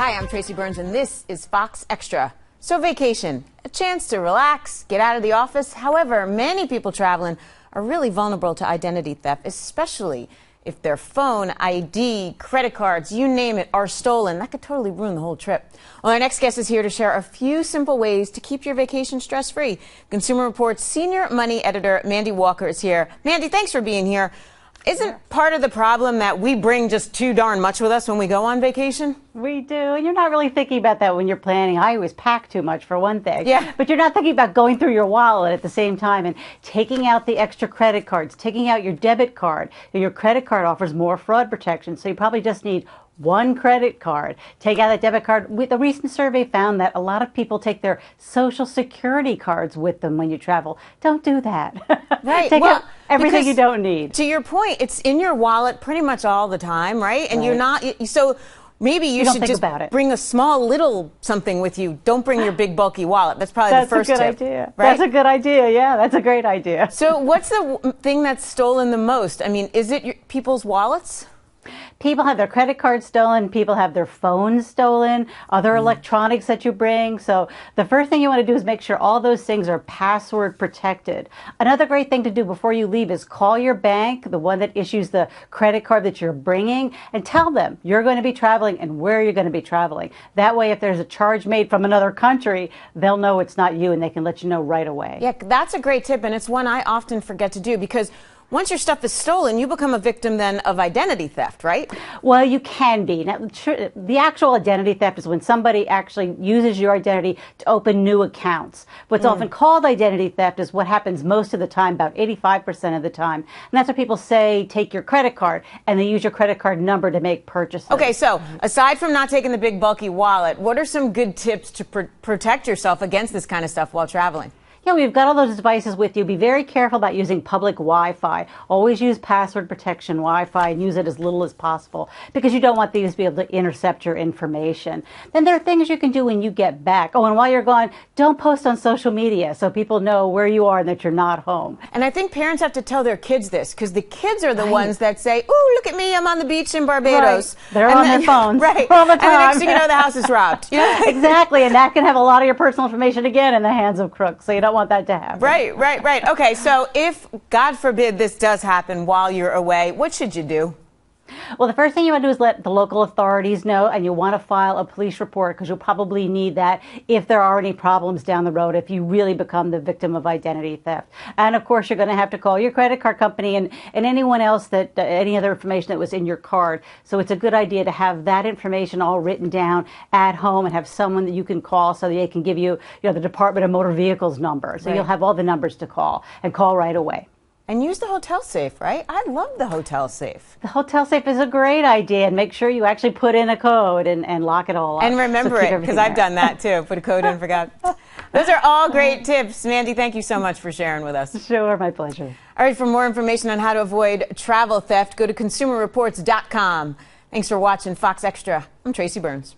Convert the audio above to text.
Hi, I'm Tracy Burns, and this is Fox Extra. So vacation, a chance to relax, get out of the office. However, many people traveling are really vulnerable to identity theft, especially if their phone, ID, credit cards, you name it, are stolen. That could totally ruin the whole trip. Well, our next guest is here to share a few simple ways to keep your vacation stress-free. Consumer Reports senior money editor Mandy Walker is here. Mandy, thanks for being here. Isn't part of the problem that we bring just too darn much with us when we go on vacation? We do, and you're not really thinking about that when you're planning. I always pack too much, for one thing. Yeah. But you're not thinking about going through your wallet at the same time and taking out the extra credit cards, taking out your debit card. Your credit card offers more fraud protection, so you probably just need one credit card. Take out that debit card. The recent survey found that a lot of people take their Social Security cards with them when you travel. Don't do that. Right. Take out everything you don't need. To your point, it's in your wallet pretty much all the time, right? And you're not, so maybe you should just bring a small little something with you. Don't bring your big bulky wallet. That's probably the first tip. That's a good idea. Right? That's a good idea. Yeah, that's a great idea. So what's the thing that's stolen the most? I mean, is it people's wallets? People have their credit cards stolen. People have their phones stolen, other electronics that you bring. So the first thing you want to do is make sure all those things are password protected. Another great thing to do before you leave is call your bank, the one that issues the credit card that you're bringing, and tell them you're going to be traveling and where you're going to be traveling. That way, if there's a charge made from another country, they'll know it's not you and they can let you know right away. Yeah, that's a great tip, and it's one I often forget to do because once your stuff is stolen, you become a victim then of identity theft, right? Well, you can be. Now, the actual identity theft is when somebody actually uses your identity to open new accounts. What's often called identity theft is what happens most of the time, about 85% of the time. And that's what people say, take your credit card, and they use your credit card number to make purchases. Okay, so aside from not taking the big bulky wallet, what are some good tips to protect yourself against this kind of stuff while traveling? Yeah, we've got all those devices with you. Be very careful about using public Wi-Fi. Always use password protection Wi-Fi and use it as little as possible because you don't want these to be able to intercept your information. Then there are things you can do when you get back. Oh, and while you're gone, don't post on social media so people know where you are and that you're not home. And I think parents have to tell their kids this because the kids are the ones that say, "Ooh, look at me, I'm on the beach in Barbados." Right. They're on their phones right. all the time. And the next thing you know, the house is robbed. You know? Exactly, and that can have a lot of your personal information again in the hands of crooks, so you don't want that to happen. Right. Okay, so if, God forbid, this does happen while you're away, what should you do? Well, the first thing you want to do is let the local authorities know, and you want to file a police report because you'll probably need that if there are any problems down the road, if you really become the victim of identity theft. And of course, you're going to have to call your credit card company and anyone else that, any other information that was in your card. So it's a good idea to have that information all written down at home and have someone that you can call so that they can give you, the Department of Motor Vehicles number. So you'll have all the numbers to call and call right away. And use the hotel safe, right? I love the hotel safe. The hotel safe is a great idea, and make sure you actually put in a code and lock it all up. And remember it, because I've done that too. Put a code in and forgot. Those are all great tips. Mandy, thank you so much for sharing with us. Sure, my pleasure. All right, for more information on how to avoid travel theft, go to consumerreports.com. Thanks for watching Fox Extra. I'm Tracy Burns.